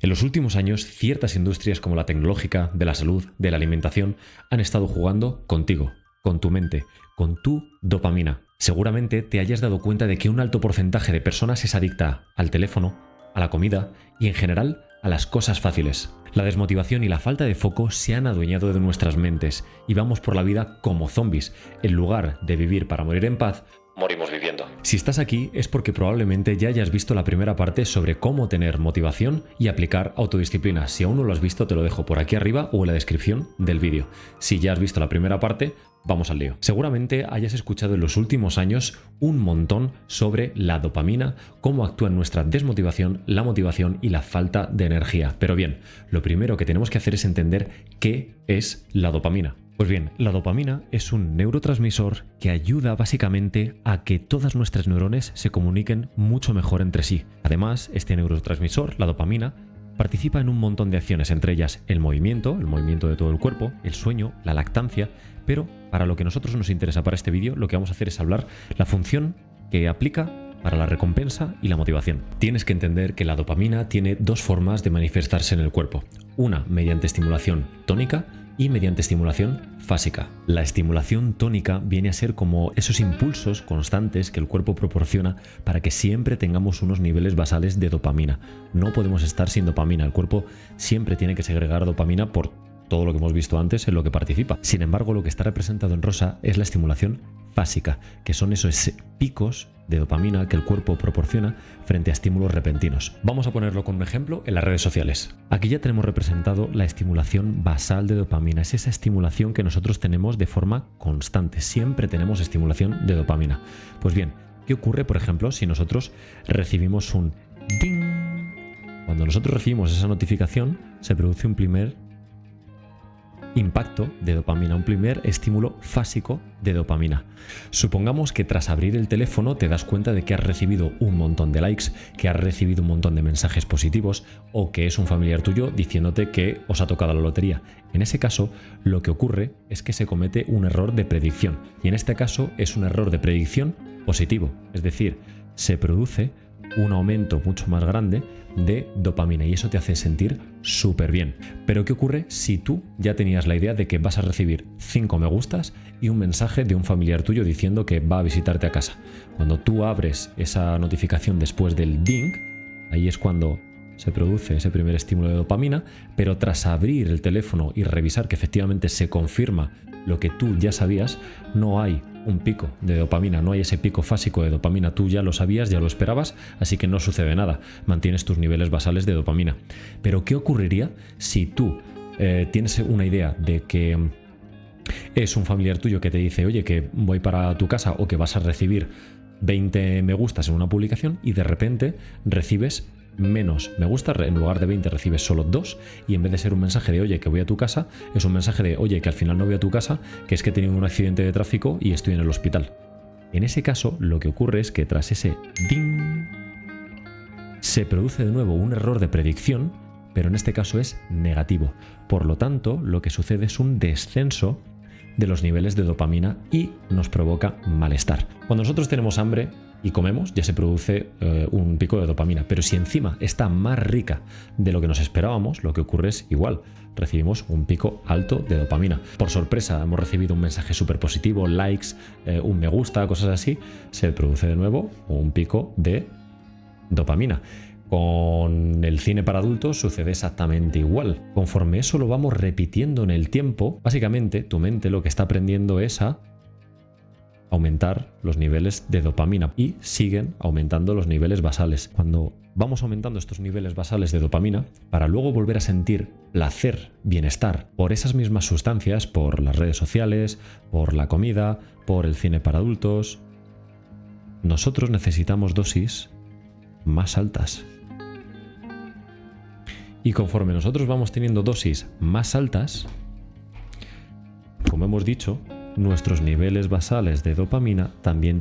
En los últimos años, ciertas industrias como la tecnológica, de la salud, de la alimentación, han estado jugando contigo, con tu mente, con tu dopamina. Seguramente te hayas dado cuenta de que un alto porcentaje de personas es adicta al teléfono, a la comida y en general a las cosas fáciles. La desmotivación y la falta de foco se han adueñado de nuestras mentes y vamos por la vida como zombies. En lugar de vivir para morir en paz, morimos viviendo. Si estás aquí es porque probablemente ya hayas visto la primera parte sobre cómo tener motivación y aplicar autodisciplina. Si aún no lo has visto, te lo dejo por aquí arriba o en la descripción del vídeo. Si ya has visto la primera parte, vamos al lío. Seguramente hayas escuchado en los últimos años un montón sobre la dopamina, cómo actúa en nuestra desmotivación, la motivación y la falta de energía. Pero bien, lo primero que tenemos que hacer es entender qué es la dopamina. Pues bien, la dopamina es un neurotransmisor que ayuda básicamente a que todas nuestras neuronas se comuniquen mucho mejor entre sí. Además, este neurotransmisor, la dopamina, participa en un montón de acciones, entre ellas el movimiento de todo el cuerpo, el sueño, la lactancia, pero para lo que a nosotros nos interesa para este vídeo, lo que vamos a hacer es hablar la función que aplica para la recompensa y la motivación. Tienes que entender que la dopamina tiene dos formas de manifestarse en el cuerpo. Una mediante estimulación tónica y mediante estimulación fásica. La estimulación tónica viene a ser como esos impulsos constantes que el cuerpo proporciona para que siempre tengamos unos niveles basales de dopamina. No podemos estar sin dopamina. El cuerpo siempre tiene que segregar dopamina por todo lo que hemos visto antes en lo que participa. Sin embargo, lo que está representado en rosa es la estimulación fásica, que son esos picos de dopamina que el cuerpo proporciona frente a estímulos repentinos. Vamos a ponerlo con un ejemplo en las redes sociales. Aquí ya tenemos representado la estimulación basal de dopamina. Es esa estimulación que nosotros tenemos de forma constante. Siempre tenemos estimulación de dopamina. Pues bien, ¿qué ocurre, por ejemplo, si nosotros recibimos un ding? Cuando nosotros recibimos esa notificación, se produce un primer impacto de dopamina, un primer estímulo fásico de dopamina. Supongamos que tras abrir el teléfono te das cuenta de que has recibido un montón de likes, que has recibido un montón de mensajes positivos o que es un familiar tuyo diciéndote que os ha tocado la lotería. En ese caso, lo que ocurre es que se comete un error de predicción y en este caso es un error de predicción positivo, es decir, se produce un aumento mucho más grande de dopamina y eso te hace sentir súper bien. Pero ¿qué ocurre si tú ya tenías la idea de que vas a recibir 5 me gustas y un mensaje de un familiar tuyo diciendo que va a visitarte a casa? Cuando tú abres esa notificación después del ding, ahí es cuando se produce ese primer estímulo de dopamina, pero tras abrir el teléfono y revisar que efectivamente se confirma lo que tú ya sabías, no hay un pico de dopamina, no hay ese pico fásico de dopamina, tú ya lo sabías, ya lo esperabas, así que no sucede nada, mantienes tus niveles basales de dopamina. Pero ¿qué ocurriría si tú tienes una idea de que es un familiar tuyo que te dice, oye, que voy para tu casa o que vas a recibir 20 me gustas en una publicación y de repente recibes menos me gusta, en lugar de 20 recibes solo 2 y en vez de ser un mensaje de oye que voy a tu casa, es un mensaje de oye que al final no voy a tu casa, que es que he tenido un accidente de tráfico y estoy en el hospital? En ese caso lo que ocurre es que tras ese ding se produce de nuevo un error de predicción, pero en este caso es negativo. Por lo tanto, lo que sucede es un descenso de los niveles de dopamina y nos provoca malestar. Cuando nosotros tenemos hambre y comemos, ya se produce un pico de dopamina, pero si encima está más rica de lo que nos esperábamos, lo que ocurre es igual, recibimos un pico alto de dopamina. Por sorpresa hemos recibido un mensaje súper positivo, likes, un me gusta, cosas así, se produce de nuevo un pico de dopamina. Con el cine para adultos sucede exactamente igual. Conforme eso lo vamos repitiendo en el tiempo, básicamente tu mente lo que está aprendiendo es a aumentar los niveles de dopamina y siguen aumentando los niveles basales. Cuando vamos aumentando estos niveles basales de dopamina, para luego volver a sentir placer, bienestar por esas mismas sustancias, por las redes sociales, por la comida, por el cine para adultos, nosotros necesitamos dosis más altas. Y conforme nosotros vamos teniendo dosis más altas, como hemos dicho, nuestros niveles basales de dopamina también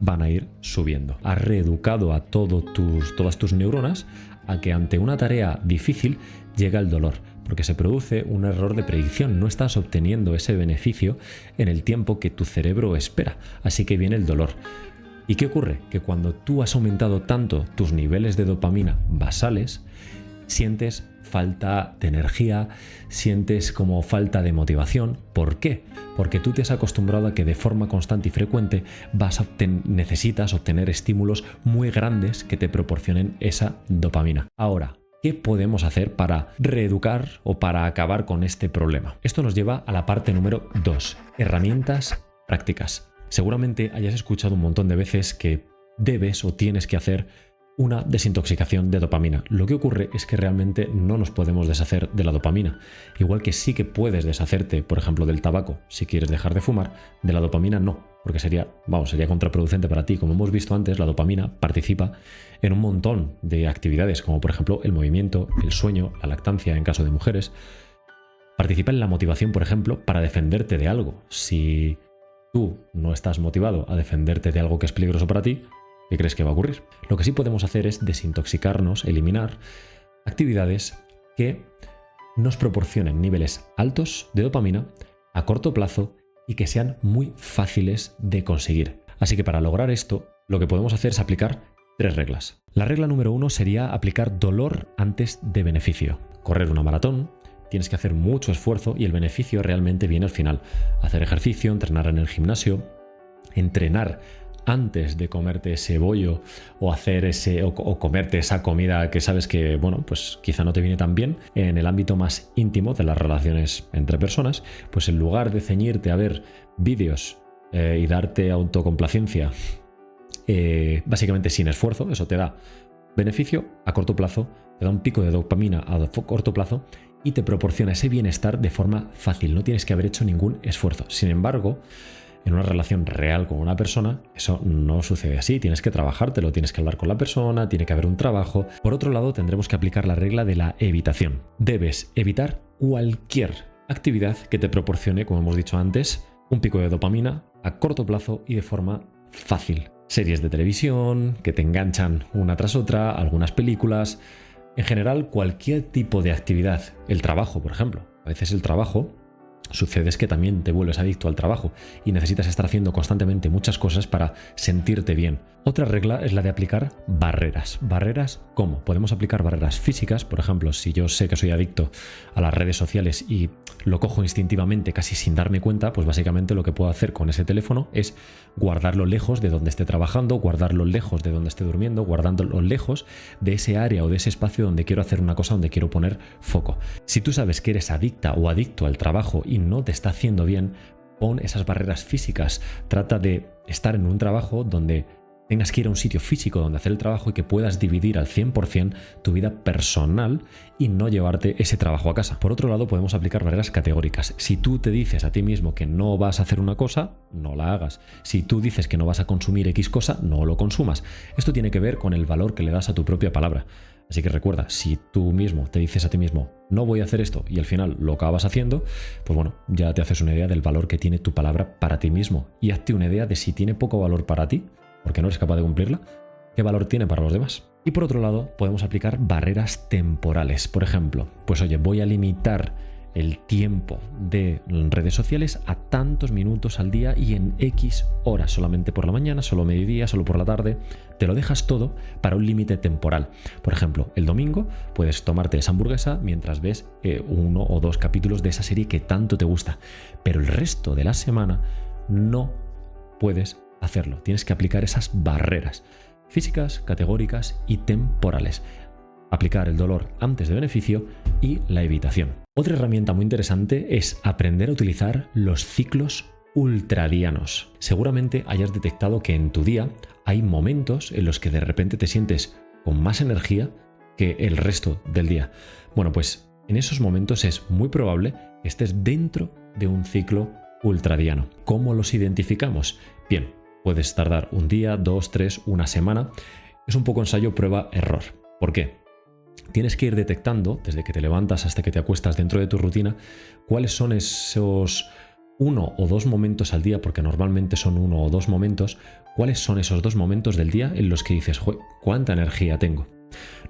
van a ir subiendo. Has reeducado a todas tus neuronas a que ante una tarea difícil llega el dolor, porque se produce un error de predicción. No estás obteniendo ese beneficio en el tiempo que tu cerebro espera, así que viene el dolor. ¿Y qué ocurre? Que cuando tú has aumentado tanto tus niveles de dopamina basales, sientes falta de energía, sientes como falta de motivación. ¿Por qué? Porque tú te has acostumbrado a que de forma constante y frecuente necesitas obtener estímulos muy grandes que te proporcionen esa dopamina. Ahora, ¿qué podemos hacer para reeducar o para acabar con este problema? Esto nos lleva a la parte número 2, herramientas prácticas. Seguramente hayas escuchado un montón de veces que debes o tienes que hacer una desintoxicación de dopamina. Lo que ocurre es que realmente no nos podemos deshacer de la dopamina. Igual que sí que puedes deshacerte, por ejemplo, del tabaco si quieres dejar de fumar, de la dopamina no, porque sería contraproducente para ti. Como hemos visto antes, la dopamina participa en un montón de actividades, como por ejemplo el movimiento, el sueño, la lactancia en caso de mujeres. Participa en la motivación, por ejemplo, para defenderte de algo. Si tú no estás motivado a defenderte de algo que es peligroso para ti, ¿qué crees que va a ocurrir? Lo que sí podemos hacer es desintoxicarnos, eliminar actividades que nos proporcionen niveles altos de dopamina a corto plazo y que sean muy fáciles de conseguir. Así que para lograr esto, lo que podemos hacer es aplicar 3 reglas. La regla número 1 sería aplicar dolor antes de beneficio. Correr una maratón, tienes que hacer mucho esfuerzo y el beneficio realmente viene al final. Hacer ejercicio, entrenar en el gimnasio, entrenar antes de comerte ese bollo o comerte esa comida que sabes que, pues quizá no te viene tan bien en el ámbito más íntimo de las relaciones entre personas, pues en lugar de ceñirte a ver vídeos y darte autocomplacencia básicamente sin esfuerzo, eso te da beneficio a corto plazo, te da un pico de dopamina a corto plazo y te proporciona ese bienestar de forma fácil, no tienes que haber hecho ningún esfuerzo. Sin embargo, en una relación real con una persona, eso no sucede así. Tienes que trabajártelo, tienes que hablar con la persona, tiene que haber un trabajo. Por otro lado, tendremos que aplicar la regla de la evitación. Debes evitar cualquier actividad que te proporcione, como hemos dicho antes, un pico de dopamina a corto plazo y de forma fácil. Series de televisión que te enganchan una tras otra, algunas películas. En general, cualquier tipo de actividad. El trabajo, por ejemplo. A veces el trabajo sucede es que también te vuelves adicto al trabajo y necesitas estar haciendo constantemente muchas cosas para sentirte bien. Otra regla es la de aplicar barreras. ¿Barreras cómo? Podemos aplicar barreras físicas, por ejemplo, si yo sé que soy adicto a las redes sociales y lo cojo instintivamente casi sin darme cuenta, pues básicamente lo que puedo hacer con ese teléfono es guardarlo lejos de donde esté trabajando, guardarlo lejos de donde esté durmiendo, guardándolo lejos de ese área o de ese espacio donde quiero hacer una cosa, donde quiero poner foco. Si tú sabes que eres adicta o adicto al trabajo y no te está haciendo bien, pon esas barreras físicas. Trata de estar en un trabajo donde tengas que ir a un sitio físico donde hacer el trabajo y que puedas dividir al 100% tu vida personal y no llevarte ese trabajo a casa. Por otro lado, podemos aplicar barreras categóricas. Si tú te dices a ti mismo que no vas a hacer una cosa, no la hagas. Si tú dices que no vas a consumir X cosa, no lo consumas. Esto tiene que ver con el valor que le das a tu propia palabra. Así que recuerda, si tú mismo te dices a ti mismo, no voy a hacer esto, y al final lo acabas haciendo, pues bueno, ya te haces una idea del valor que tiene tu palabra para ti mismo. Y hazte una idea de si tiene poco valor para ti, porque no eres capaz de cumplirla, qué valor tiene para los demás. Y por otro lado, podemos aplicar barreras temporales. Por ejemplo, pues oye, voy a limitar el tiempo de redes sociales a tantos minutos al día y en X horas, solamente por la mañana, solo mediodía, solo por la tarde. Te lo dejas todo para un límite temporal. Por ejemplo, el domingo puedes tomarte esa hamburguesa mientras ves 1 o 2 capítulos de esa serie que tanto te gusta, pero el resto de la semana no puedes hacerlo. Tienes que aplicar esas barreras físicas, categóricas y temporales. Aplicar el dolor antes de beneficio y la evitación. Otra herramienta muy interesante es aprender a utilizar los ciclos ultradianos. Seguramente hayas detectado que en tu día hay momentos en los que de repente te sientes con más energía que el resto del día. Bueno, pues en esos momentos es muy probable que estés dentro de un ciclo ultradiano. ¿Cómo los identificamos? Bien, puedes tardar un día, 2, 3, una semana. Es un poco ensayo, prueba, error. ¿Por qué? Tienes que ir detectando, desde que te levantas hasta que te acuestas dentro de tu rutina, cuáles son esos 1 o 2 momentos al día, porque normalmente son 1 o 2 momentos, cuáles son esos 2 momentos del día en los que dices, ¿cuánta energía tengo?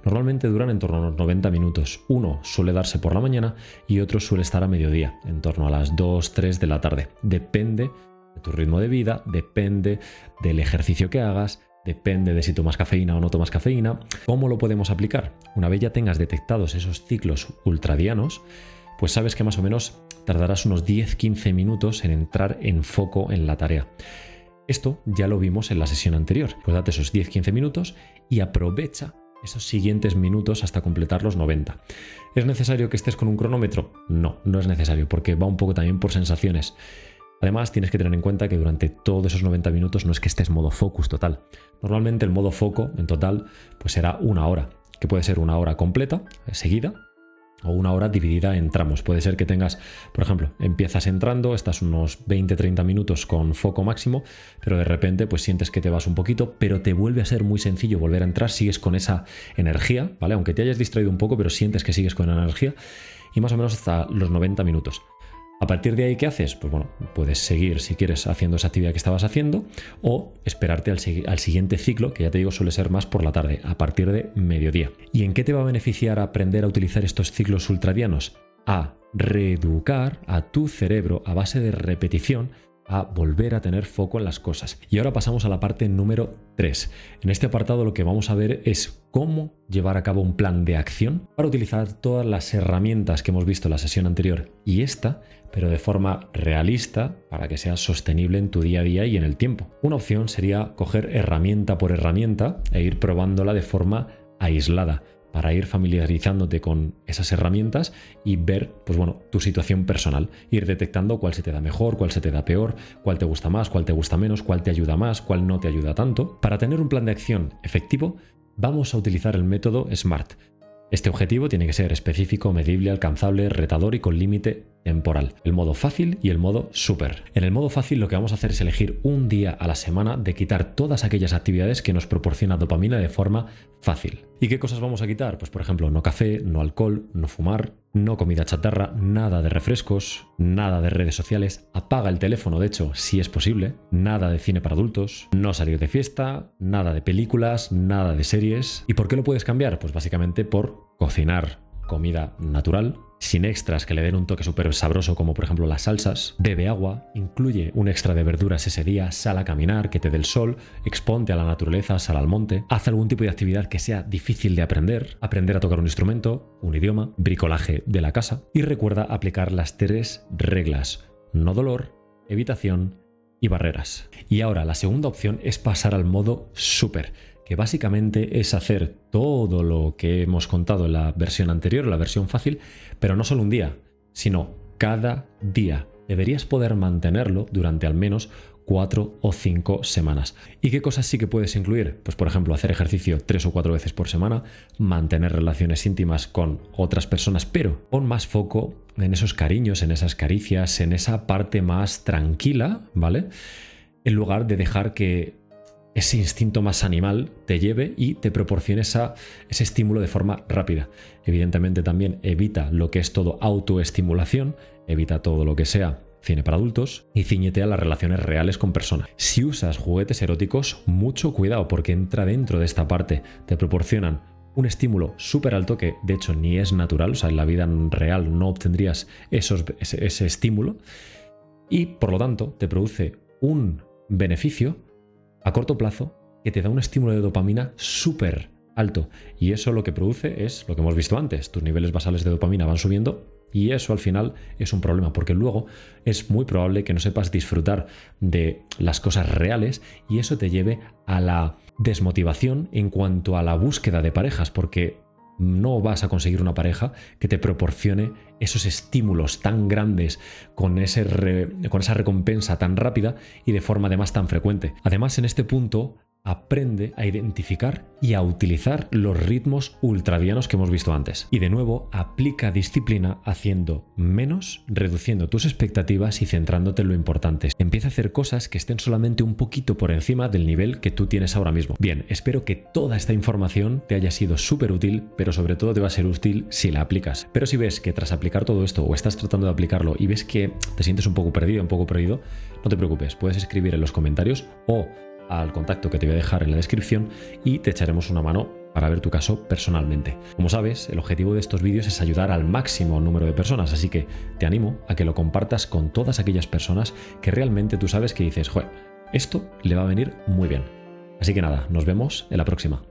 Normalmente duran en torno a unos 90 minutos. Uno suele darse por la mañana y otro suele estar a mediodía, en torno a las 2, 3 de la tarde. Depende de tu ritmo de vida, depende del ejercicio que hagas, depende de si tomas cafeína o no tomas cafeína. ¿Cómo lo podemos aplicar? Una vez ya tengas detectados esos ciclos ultradianos, pues sabes que más o menos tardarás unos 10-15 minutos en entrar en foco en la tarea. Esto ya lo vimos en la sesión anterior. Pues date esos 10-15 minutos y aprovecha esos siguientes minutos hasta completar los 90. ¿Es necesario que estés con un cronómetro? No, no es necesario, porque va un poco también por sensaciones. Además, tienes que tener en cuenta que durante todos esos 90 minutos no es que estés modo focus total. Normalmente el modo foco en total pues será una hora, que puede ser una hora completa, seguida, o una hora dividida en tramos. Puede ser que tengas, por ejemplo, empiezas entrando, estás unos 20-30 minutos con foco máximo, pero de repente pues sientes que te vas un poquito, pero te vuelve a ser muy sencillo volver a entrar, sigues con esa energía, ¿vale? Aunque te hayas distraído un poco, pero sientes que sigues con energía, y más o menos hasta los 90 minutos. A partir de ahí, ¿qué haces? Pues bueno, puedes seguir, si quieres, haciendo esa actividad que estabas haciendo o esperarte al siguiente ciclo, que ya te digo suele ser más por la tarde, a partir de mediodía. ¿Y en qué te va a beneficiar aprender a utilizar estos ciclos ultradianos? A reeducar a tu cerebro a base de repetición, a volver a tener foco en las cosas. Y ahora pasamos a la parte número 3. En este apartado lo que vamos a ver es cómo llevar a cabo un plan de acción para utilizar todas las herramientas que hemos visto en la sesión anterior y esta, pero de forma realista para que sea sostenible en tu día a día y en el tiempo. Una opción sería coger herramienta por herramienta e ir probándola de forma aislada, para ir familiarizándote con esas herramientas y ver, pues bueno, tu situación personal. Ir detectando cuál se te da mejor, cuál se te da peor, cuál te gusta más, cuál te gusta menos, cuál te ayuda más, cuál no te ayuda tanto. Para tener un plan de acción efectivo, vamos a utilizar el método SMART. Este objetivo tiene que ser específico, medible, alcanzable, retador y con límite temporal. El modo fácil y el modo súper. En el modo fácil lo que vamos a hacer es elegir un día a la semana de quitar todas aquellas actividades que nos proporcionan dopamina de forma fácil. ¿Y qué cosas vamos a quitar? Pues por ejemplo, no café, no alcohol, no fumar, no comida chatarra, nada de refrescos, nada de redes sociales, apaga el teléfono de hecho si es posible, nada de cine para adultos, no salir de fiesta, nada de películas, nada de series. ¿Y por qué lo puedes cambiar? Pues básicamente por cocinar comida natural, sin extras que le den un toque súper sabroso como por ejemplo las salsas, bebe agua, incluye un extra de verduras ese día, sal a caminar, que te dé el sol, exponte a la naturaleza, sal al monte, haz algún tipo de actividad que sea difícil de aprender a tocar un instrumento, un idioma, bricolaje de la casa y recuerda aplicar las 3 reglas: no dolor, evitación y barreras. Y ahora la segunda opción es pasar al modo súper, que básicamente es hacer todo lo que hemos contado en la versión anterior, la versión fácil, pero no solo un día, sino cada día. Deberías poder mantenerlo durante al menos 4 o 5 semanas. ¿Y qué cosas sí que puedes incluir? Pues por ejemplo, hacer ejercicio 3 o 4 veces por semana, mantener relaciones íntimas con otras personas, pero pon más foco en esos cariños, en esas caricias, en esa parte más tranquila, ¿vale? En lugar de dejar que ese instinto más animal te lleve y te proporcione ese estímulo de forma rápida. Evidentemente también evita lo que es todo autoestimulación, evita todo lo que sea cine para adultos y cíñete a las relaciones reales con personas. Si usas juguetes eróticos, mucho cuidado porque entra dentro de esta parte, te proporcionan un estímulo súper alto que de hecho ni es natural, o sea, en la vida real no obtendrías ese estímulo y por lo tanto te produce un beneficio a corto plazo que te da un estímulo de dopamina súper alto y eso lo que produce es lo que hemos visto antes, tus niveles basales de dopamina van subiendo y eso al final es un problema porque luego es muy probable que no sepas disfrutar de las cosas reales y eso te lleve a la desmotivación en cuanto a la búsqueda de parejas porque no vas a conseguir una pareja que te proporcione esos estímulos tan grandes con esa recompensa tan rápida y de forma además tan frecuente. Además, en este punto, aprende a identificar y a utilizar los ritmos ultradianos que hemos visto antes. Y de nuevo, aplica disciplina haciendo menos, reduciendo tus expectativas y centrándote en lo importante. Empieza a hacer cosas que estén solamente un poquito por encima del nivel que tú tienes ahora mismo. Bien, espero que toda esta información te haya sido súper útil, pero sobre todo te va a ser útil si la aplicas. Pero si ves que tras aplicar todo esto o estás tratando de aplicarlo y ves que te sientes un poco perdido, no te preocupes, puedes escribir en los comentarios o al contacto que te voy a dejar en la descripción y te echaremos una mano para ver tu caso personalmente. Como sabes, el objetivo de estos vídeos es ayudar al máximo número de personas, así que te animo a que lo compartas con todas aquellas personas que realmente tú sabes que dices, joder, esto le va a venir muy bien. Así que nada, nos vemos en la próxima.